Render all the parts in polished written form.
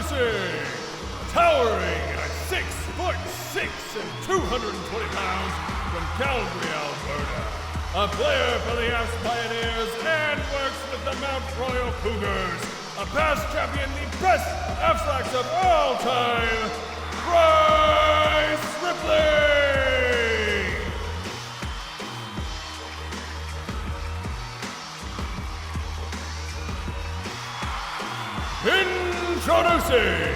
Introducing, towering at 6'6" and 220 pounds from Calgary, Alberta, a player for the AAFS Pioneers and works with the Mount Royal Cougars, a past champion, the best AAFS of all time, Bryce Ripley! Introducing,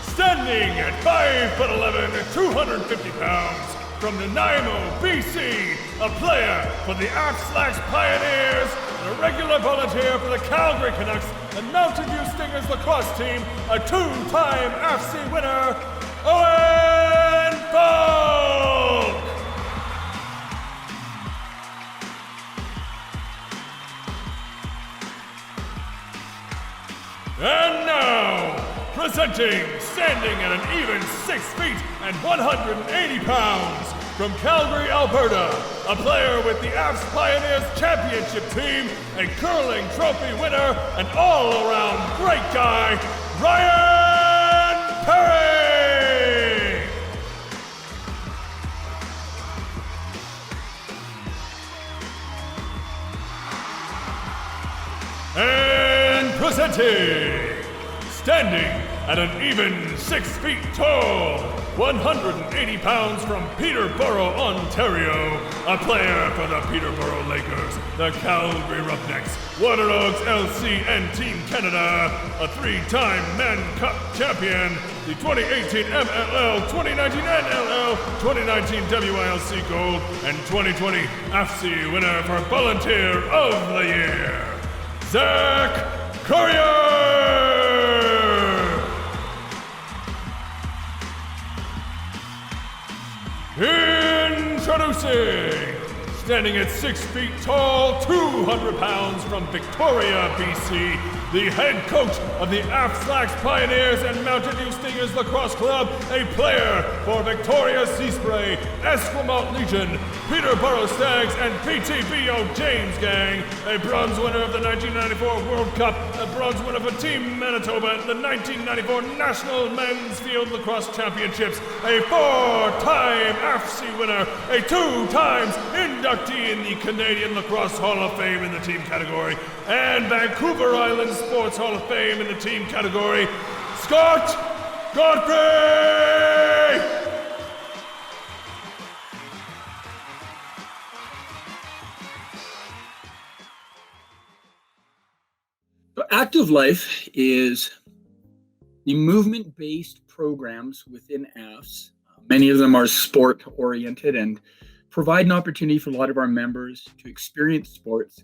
standing at 5'11", 250 pounds, from Nanaimo, BC, a player for the AAFS Pioneers, and a regular volunteer for the Calgary Canucks and Mountain View Stingers lacrosse team, a two-time AFC winner, Owen Falk! And now, presenting, standing at an even 6 feet and 180 pounds, from Calgary, Alberta, a player with the AAFS Pioneers Championship team, a curling trophy winner, an all-around great guy, Ryan Perry! And presenting, standing at an even 6 feet tall, 180 pounds, from Peterborough, Ontario, a player for the Peterborough Lakers, the Calgary Roughnecks, Waterdogs LC and Team Canada, a three-time Mann Cup champion, the 2018 MLL, 2019 NLL, 2019 WILC Gold, and 2020 AFC winner for Volunteer of the Year, Zach Courier! Introducing, standing at 6 feet tall, 200 pounds, from Victoria, BC, the head coach of the AAFS Pioneers and Mountain View Stingers Lacrosse Club, a player for Victoria Seaspray, Esquimalt Legion, Peterborough Stags, and PTBO James Gang, a bronze winner of the 1994 World Cup, a bronze winner for Team Manitoba at the 1994 National Men's Field Lacrosse Championships, a four-time AFC winner, a two-times inductee in the Canadian Lacrosse Hall of Fame in the team category, and Vancouver Island Sports Hall of Fame in the team category, Scott Godfrey! So Active Life is the movement-based programs within AAFS. Many of them are sport-oriented and provide an opportunity for a lot of our members to experience sports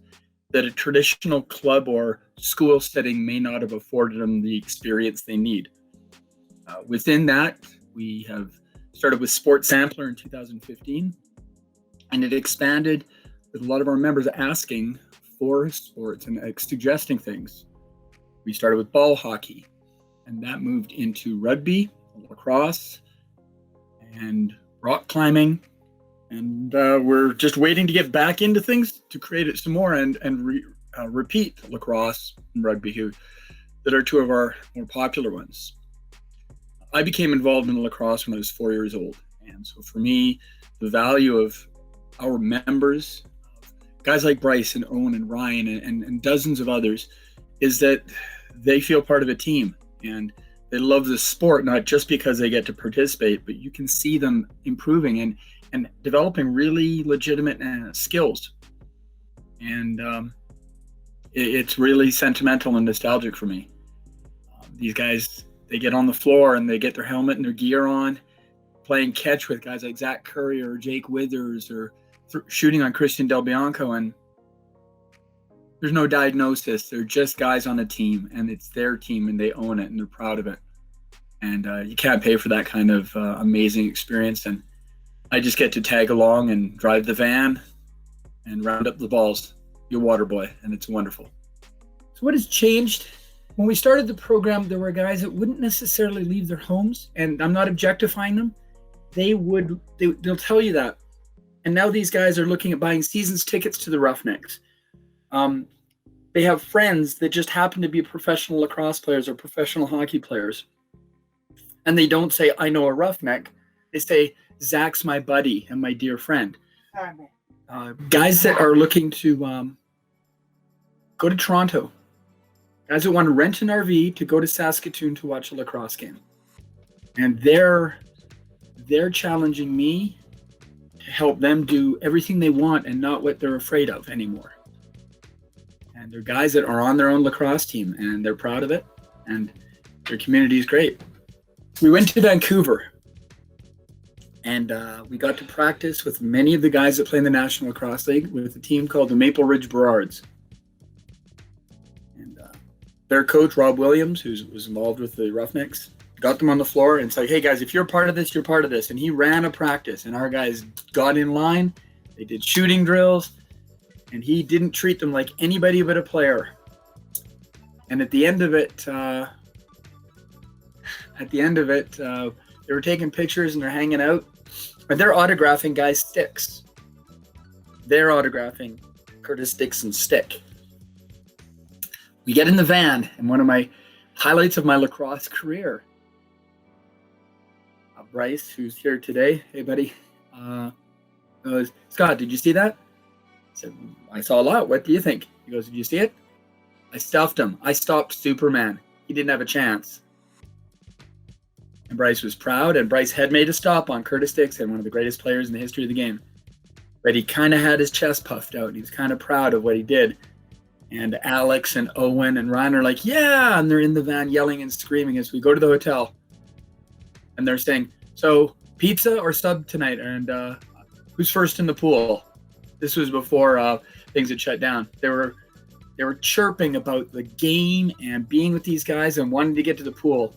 that a traditional club or school setting may not have afforded them the experience they need. Within that, we have started with Sports Sampler in 2015, and it expanded with a lot of our members asking for sports and suggesting things. We started with ball hockey, and that moved into rugby, lacrosse, and rock climbing. And we're just waiting to get back into things to create it some more and repeat lacrosse and rugby, that are two of our more popular ones. I became involved in lacrosse when I was 4 years old. And so for me, the value of our members, guys like Bryce and Owen and Ryan and dozens of others, is that they feel part of a team and they love the sport, not just because they get to participate, but you can see them improving and developing really legitimate skills. And it's really sentimental and nostalgic for me. These guys, they get on the floor and they get their helmet and their gear on, playing catch with guys like Zach Courier or Jake Withers, or shooting on Christian Del Bianco, and there's no diagnosis. They're just guys on a team, and it's their team, and they own it, and they're proud of it. And you can't pay for that kind of amazing experience. And I just get to tag along and drive the van and round up the balls, be a water boy, and it's wonderful. So what has changed? When we started the program, there were guys that wouldn't necessarily leave their homes, and I'm not objectifying them. They'll tell you that. And now these guys are looking at buying seasons tickets to the Roughnecks. they have friends that just happen to be professional lacrosse players or professional hockey players. And they don't say, I know a roughneck. They say, Zach's my buddy and my dear friend. Guys that are looking to go to Toronto. Guys that want to rent an RV to go to Saskatoon to watch a lacrosse game. And they're challenging me to help them do everything they want and not what they're afraid of anymore. And they're guys that are on their own lacrosse team, and they're proud of it, and their community is great. We went to Vancouver, and we got to practice with many of the guys that play in the National Lacrosse League with a team called the Maple Ridge Burrards. And their coach, Rob Williams, who was involved with the Roughnecks, got them on the floor and said, hey guys, if you're part of this, you're part of this. And he ran a practice, and our guys got in line. They did shooting drills, and he didn't treat them like anybody but a player. And at the end of it, they were taking pictures and they're hanging out, and they're autographing guys' sticks. They're autographing Curtis Dixon's stick. We get in the van, and one of my highlights of my lacrosse career, Bryce, who's here today, hey buddy, goes, Scott, did you see that? I said, I saw a lot. What do you think? He goes, did you see it? I stuffed him. I stopped Superman. He didn't have a chance. And Bryce was proud, and Bryce had made a stop on Curtis Dixon, one of the greatest players in the history of the game. But he kind of had his chest puffed out. He was kind of proud of what he did. And Alex and Owen and Ryan are like, yeah, and they're in the van yelling and screaming as we go to the hotel. And they're saying, so pizza or sub tonight? And who's first in the pool? This was before things had shut down. They were chirping about the game and being with these guys and wanting to get to the pool.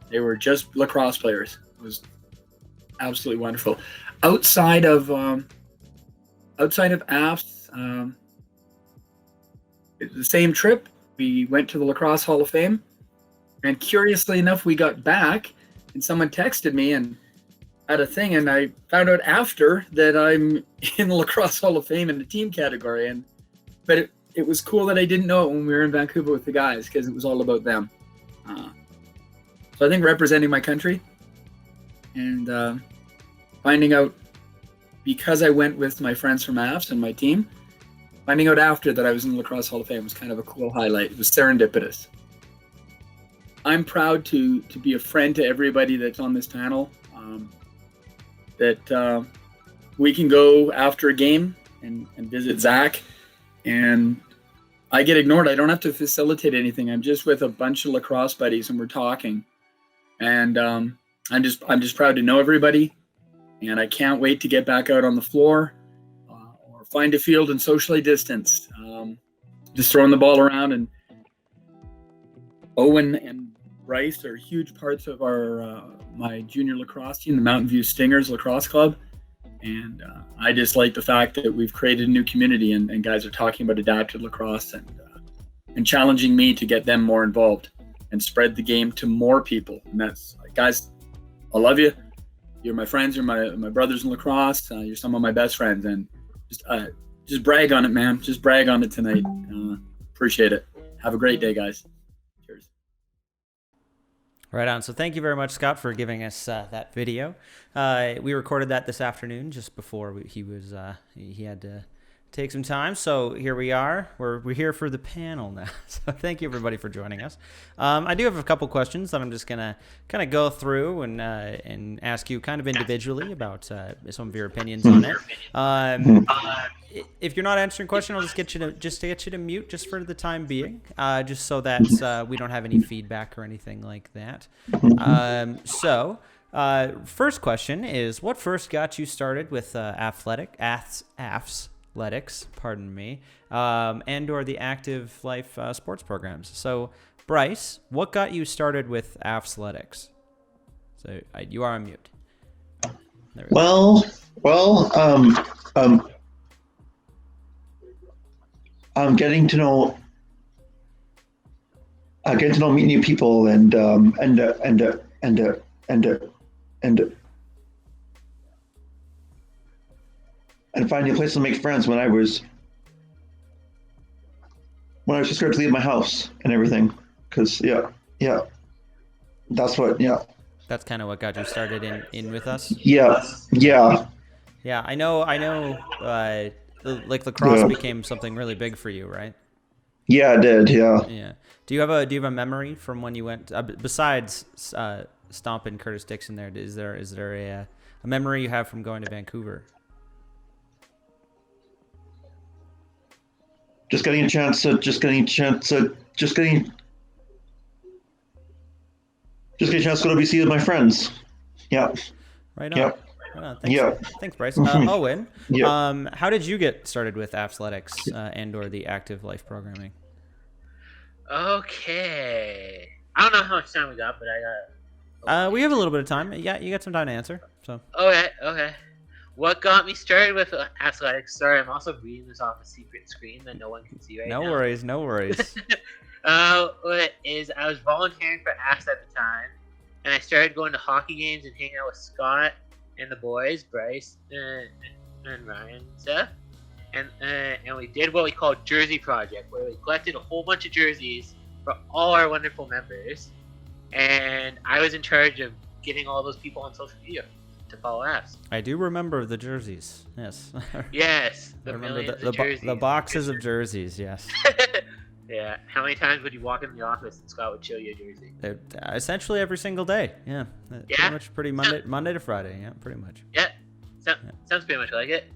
They were just lacrosse players. It was absolutely wonderful. Outside of AAFS, it was the same trip. We went to the Lacrosse Hall of Fame, and curiously enough, we got back, and someone texted me and had a thing, and I found out after that I'm in the Lacrosse Hall of Fame in the team category. But it was cool that I didn't know it when we were in Vancouver with the guys, because it was all about them. So I think representing my country and finding out, because I went with my friends from AAFS and my team, finding out after that I was in the Lacrosse Hall of Fame was kind of a cool highlight. It was serendipitous. I'm proud to be a friend to everybody that's on this panel, that we can go after a game and visit Zach, and I get ignored. I don't have to facilitate anything. I'm just with a bunch of lacrosse buddies and we're talking. And I'm just proud to know everybody, and I can't wait to get back out on the floor or find a field and socially distanced, just throwing the ball around. And Owen and Bryce are huge parts of our my junior lacrosse team, the Mountain View Stingers Lacrosse Club, and I just like the fact that we've created a new community, and guys are talking about adapted lacrosse and challenging me to get them more involved and spread the game to more people. And that's, guys, I love you. You're my friends. You're my brothers in lacrosse. You're some of my best friends. And just brag on it, man. Just brag on it tonight. Appreciate it. Have a great day, guys. Cheers. Right on. So thank you very much, Scott, for giving us that video. We recorded that this afternoon just before he had to take some time. So here we are. We're here for the panel now. So thank you everybody for joining us. I do have a couple questions that I'm just gonna kind of go through and ask you kind of individually about some of your opinions on it. If you're not answering a question, I'll just get you to mute just for the time being, just so that we don't have any feedback or anything like that. First question is, what first got you started with AAFS? Pardon me, and or the active life sports programs. So, Bryce, what got you started with athletics? So you are on mute. There we go. Getting to know meet new people and finding a place to make friends when I was when I was just scared to leave my house and everything. Because that's what. That's kind of what got you started in with us. Yeah. Yeah, I know. Like lacrosse became something really big for you, right? Yeah, I did. Yeah. Yeah. Do you have a memory from when you went besides stomping Curtis Dixon there? Is there a memory you have from going to Vancouver? Just getting a chance to go to BC with my friends. Yeah. Right on. Yep. Right on. Yeah. Thanks, Bryce. Mhm. Owen, Yeah. how did you get started with athletics and/or the active life programming? Okay. I don't know how much time we got, but I got. We have a little bit of time. Yeah, you got some time to answer. So. Okay. What got me started with athletics? Sorry, I'm also reading this off a secret screen that no one can see right now. No worries. What is I was volunteering for AAFS at the time, and I started going to hockey games and hanging out with Scott and the boys, Bryce and Ryan and stuff. And we did what we called Jersey Project, where we collected a whole bunch of jerseys for all our wonderful members, and I was in charge of getting all those people on social media to follow AAFS. I do remember the jerseys. Yes. Yes, I remember millions of jerseys. the boxes of jerseys. Yes. Yeah. How many times would you walk in the office and Scott would show you a jersey? Essentially every single day. Yeah. Yeah? Pretty Monday to Friday. Yeah, pretty much. Yeah. Sounds pretty much like it.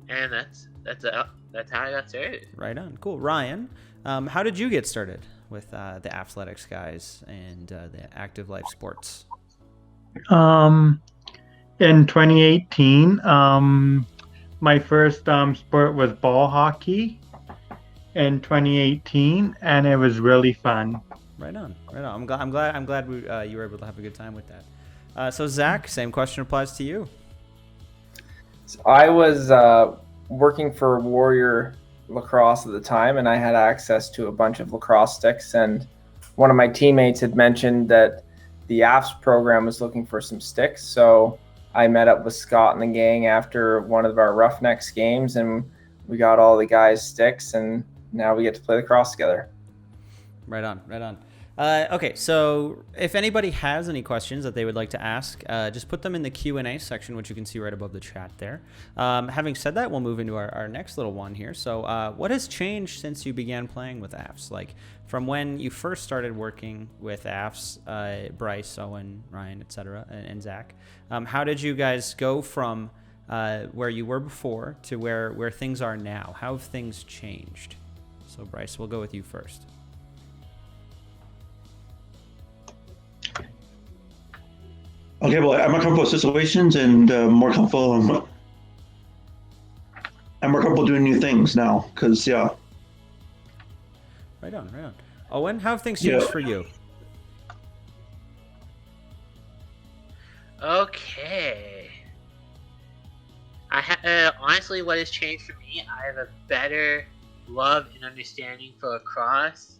And that's how I got started. Right on. Cool. Ryan, how did you get started with the athletics guys and the active life sports? In 2018, my first sport was ball hockey in 2018, and it was really fun. Right on. I'm glad you were able to have a good time with that. So Zach, same question applies to you. So I was working for Warrior Lacrosse at the time, and I had access to a bunch of lacrosse sticks. And one of my teammates had mentioned that the AAFS program was looking for some sticks. So I met up with Scott and the gang after one of our Roughnecks games, and we got all the guys sticks, and now we get to play lacrosse together. Right on. Okay, so if anybody has any questions that they would like to ask, just put them in the Q&A section, which you can see right above the chat there. Having said that, we'll move into our next little one here. So what has changed since you began playing with AAFS? Like from when you first started working with AAFS, Bryce, Owen, Ryan, etc., and Zach, how did you guys go from where you were before to where things are now? How have things changed? So Bryce, we'll go with you first. Okay, well, I'm more comfortable with situations and more comfortable. I'm more comfortable doing new things now, because Right on. Owen, how have things changed for you? Okay. Honestly, what has changed for me, I have a better love and understanding for lacrosse,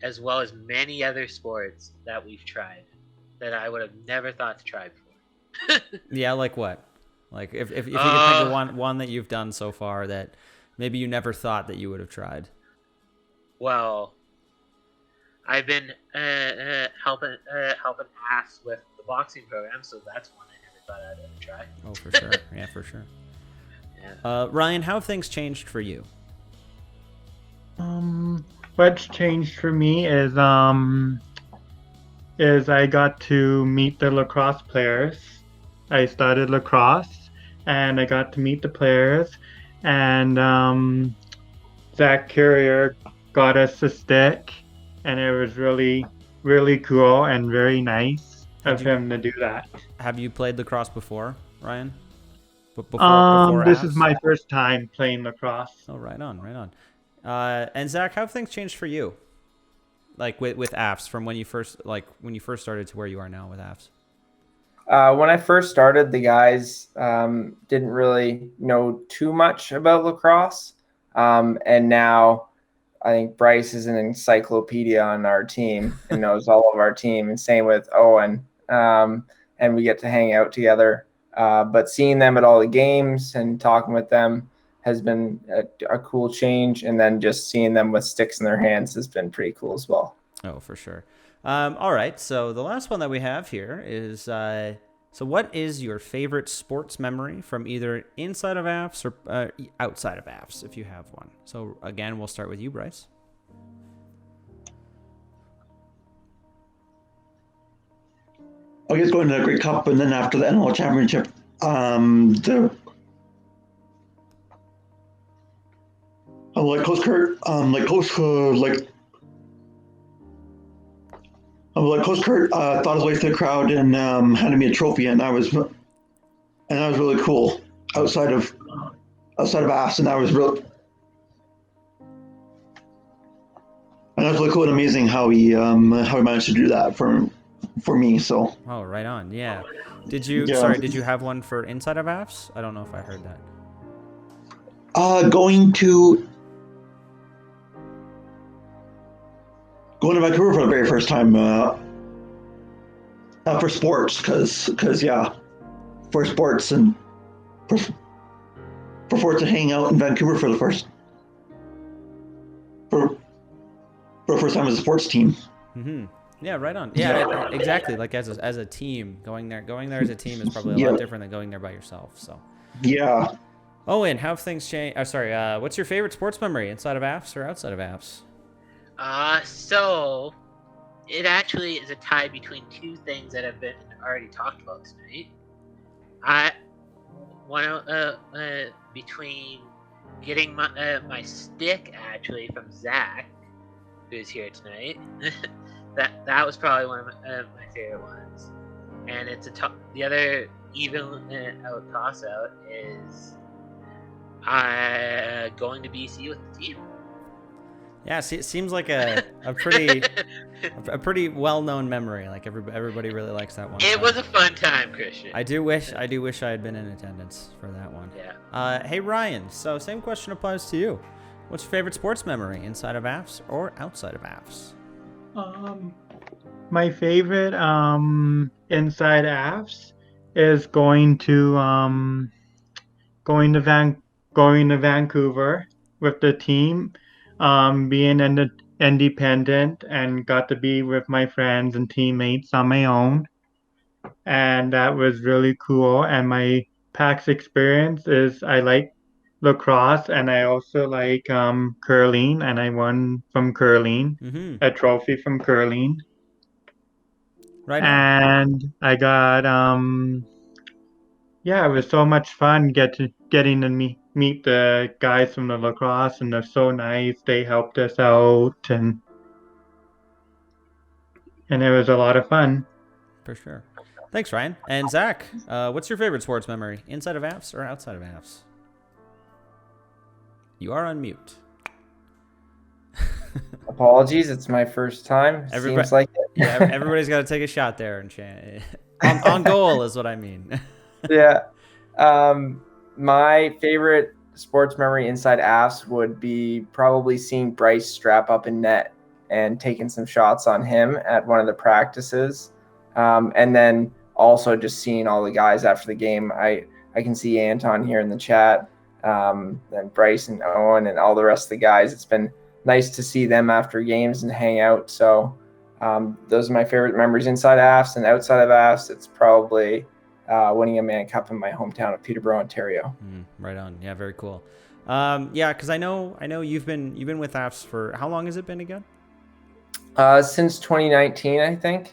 as well as many other sports that we've tried that I would have never thought to try before. Yeah, like what? Like if you could think of one that you've done so far that maybe you never thought that you would have tried. Well, I've been helping AAFS with the boxing program, so that's one I never thought I'd ever try. Oh, for sure. Yeah, for sure. Yeah. Ryan, how have things changed for you? What's changed for me is I got to meet the lacrosse players. I started lacrosse, and I got to meet the players, and Zach Carrier got us a stick, and it was really, really cool and very nice of him to do that. Have you played lacrosse before, Ryan? Before this AAFS? is my first time playing lacrosse. Oh, right on. And Zach, how have things changed for you? Like with AAFS from when you first started to where you are now with AAFS? When I first started, the guys didn't really know too much about lacrosse. And now I think Bryce is an encyclopedia on our team and knows all of our team, and same with Owen. And we get to hang out together. But seeing them at all the games and talking with them, has been a cool change. And then just seeing them with sticks in their hands has been pretty cool as well. Oh, for sure. All right. So the last one that we have here is, so what is your favorite sports memory from either inside of AAFS or outside of AAFS, if you have one? So again, we'll start with you, Bryce. I guess going to the Great Cup and then after the NL Championship, like Coach Kurt, Coach Kurt thought his way through the crowd and handed me a trophy, and that was really cool. Outside of AAFS, and that was really cool and amazing how he managed to do that for me. So. Oh, right on. Yeah. Did you have one for inside of AAFS? I don't know if I heard that. Going to Vancouver for the very first time for sports, because for sports and for sports to hang out in Vancouver for the first time as a sports team. Mm-hmm. Yeah, right on. Yeah, exactly. Like as a team, going there as a team is probably a lot different than going there by yourself. So. Yeah. Owen, how have things changed? What's your favorite sports memory, inside of AAFS or outside of AAFS? So it actually is a tie between two things that have been already talked about tonight. Between getting my stick actually from Zach, who's here tonight. that was probably one of my favorite ones, and it's the other even out toss out is going to BC with the team. Yeah, see, it seems like a pretty well-known memory. Like everybody really likes that one. It was a fun time, Christian. I do wish I had been in attendance for that one. Yeah. Hey Ryan, so same question applies to you. What's your favorite sports memory, inside of AAFS or outside of AAFS? My favorite inside AAFS is going to Vancouver with the team, being independent and got to be with my friends and teammates on my own, and that was really cool. And my PAX experience is I like lacrosse, and I also like curling, and I won from curling, a trophy from curling. Right on. And I got it was so much fun getting to meet the guys from the lacrosse, and they're so nice. They helped us out, and it was a lot of fun. For sure. Thanks, Ryan. And Zach, what's your favorite sports memory, inside of AAFS or outside of AAFS? You are on mute. Apologies, it's my first time. Seems like it. Yeah, everybody's got to take a shot there and chant. On goal is what I mean. Yeah. My favorite sports memory inside AAFS would be probably seeing Bryce strap up in net and taking some shots on him at one of the practices. And then also just seeing all the guys after the game. I can see Anton here in the chat, and Bryce and Owen and all the rest of the guys. It's been nice to see them after games and hang out. So those are my favorite memories inside AAFS, and outside of AAFS, it's probably winning a Mann Cup in my hometown of Peterborough, Ontario. Right on. Yeah, very cool. Yeah, because I know you've been with AAFS for how long has it been again? Since 2019, I think.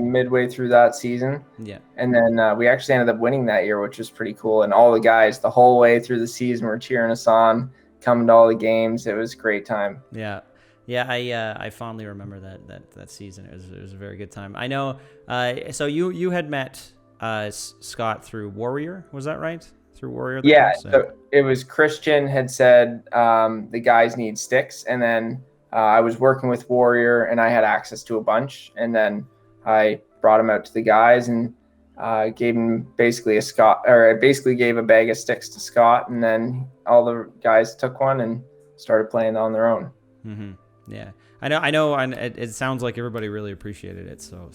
Midway through that season. Yeah. And then we actually ended up winning that year, which was pretty cool. And all the guys the whole way through the season were cheering us on, coming to all the games. It was a great time. Yeah. Yeah, I fondly remember that season. It was a very good time. I know. So you had met Scott through Warrior, was that right? Through Warrior? Yeah. So it was Christian had said the guys need sticks, and then I was working with Warrior, and I had access to a bunch, and then I brought them out to the guys and gave him basically I basically gave a bag of sticks to Scott, and then all the guys took one and started playing on their own. Mm-hmm. Yeah, I know, and it sounds like everybody really appreciated it. So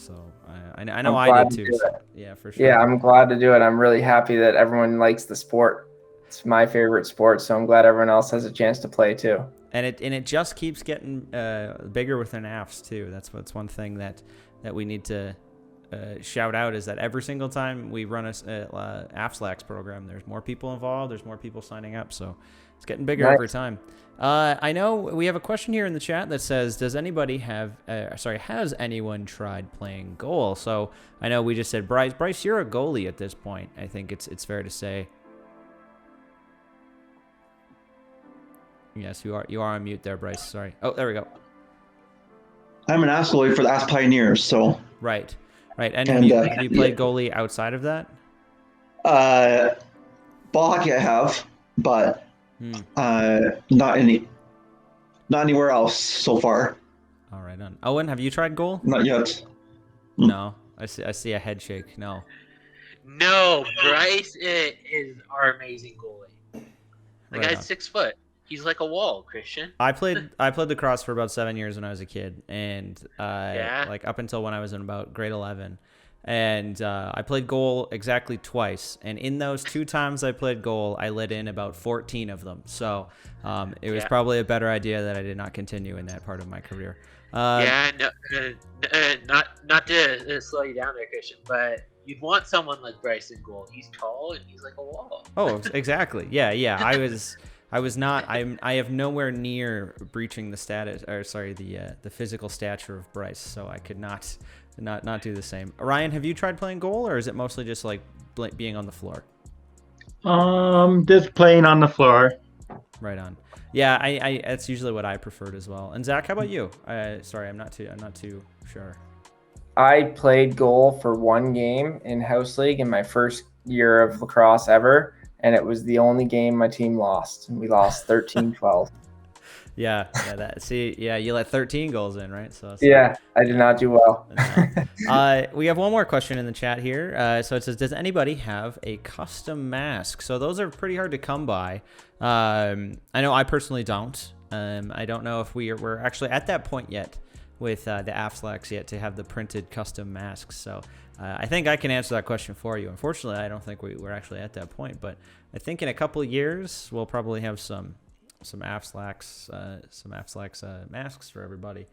I know I did too. So, yeah, for sure. Yeah, I'm glad to do it. I'm really happy that everyone likes the sport. It's my favorite sport, so I'm glad everyone else has a chance to play too. And it just keeps getting bigger within AAFS too. That's one thing that we need to shout out, is that every single time we run a AFSLAX program, there's more people involved, there's more people signing up, so it's getting bigger every time. I know we have a question here in the chat that says, does anybody has anyone tried playing goal? So I know we just said Bryce. Bryce, you're a goalie at this point. I think it's fair to say. Yes, you are on mute there, Bryce. Sorry. Oh, there we go. I'm an AFS goalie for the AFS Pioneers, so. Right. And have you played goalie outside of that? Ball hockey I have, but not anywhere else so far. All right, on. Owen, have you tried goal? Not yet. No, I see a head shake. No. No, Bryce is our amazing goalie. The Right guy's on. 6 foot. He's like a wall, Christian. I played lacrosse for about 7 years when I was a kid, and like up until when I was in about grade 11, and I played goal exactly twice. And in those 2 times I played goal, I let in about 14 of them. So it was probably a better idea that I did not continue in that part of my career. Not to slow you down there, Christian, but you'd want someone like Bryce in goal. He's tall and he's like a wall. Oh, exactly. Yeah. I was not. I have nowhere near breaching the status, or sorry, the physical stature of Bryce, so I could not do the same. Ryan, have you tried playing goal, or is it mostly just like being on the floor? Just playing on the floor. Right on. Yeah, I that's usually what I preferred as well. And Zach, how about you? Sorry, I'm not too sure. I played goal for 1 game in house league in my first year of lacrosse ever, and it was the only game my team lost. We lost 13-12. Yeah, you let 13 goals in, right? So yeah, I did not do well. We have one more question in the chat here. So it says, does anybody have a custom mask? So those are pretty hard to come by. I know I personally don't. I don't know if we're actually at that point yet with the AFSLAX yet to have the printed custom masks. So I think I can answer that question for you. Unfortunately, I don't think we're actually at that point, but I think in a couple of years we'll probably have some AFSLAX masks for everybody.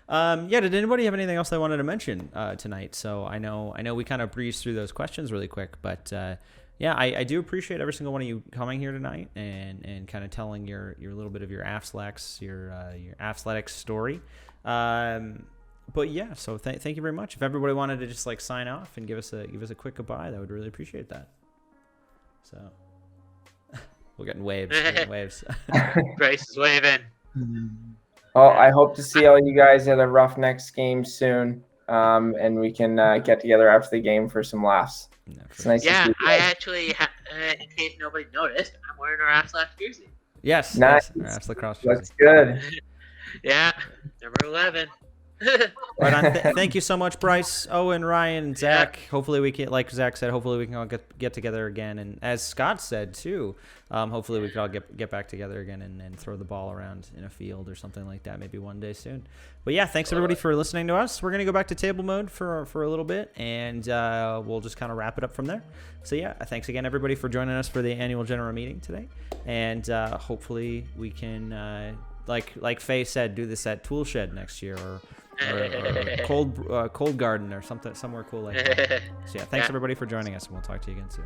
Did anybody have anything else they wanted to mention tonight? So I know we kind of breezed through those questions really quick, but I do appreciate every single one of you coming here tonight and kind of telling your little bit of your AFSLAX, your athletics story. But yeah, so thank you very much. If everybody wanted to just like sign off and give us a quick goodbye, I would really appreciate that. So we're getting waves. Bryce is waving. Well, I hope to see all you guys at a Rough Necks game soon, and we can get together after the game for some laughs. It's nice to see you I guys. actually, in case nobody noticed, I'm wearing our AFSLAX jersey. Yes, Nice. Yes, lacrosse jersey. Looks good. Yeah, number 11. Right on. Thank you so much, Bryce, Owen, Ryan, and Zach. Hopefully we can, like Zach said, hopefully we can all get together again. And as Scott said too, hopefully we can all get back together again and throw the ball around in a field or something like that, maybe one day soon. But yeah, thanks everybody for listening to us. We're gonna go back to table mode for a little bit, and we'll just kind of wrap it up from there. So yeah, thanks again everybody for joining us for the annual general meeting today, and hopefully we can, like Faye said, do this at Tool Shed next year or Cold Garden or somewhere cool like that. So yeah, thanks everybody for joining us, and we'll talk to you again soon.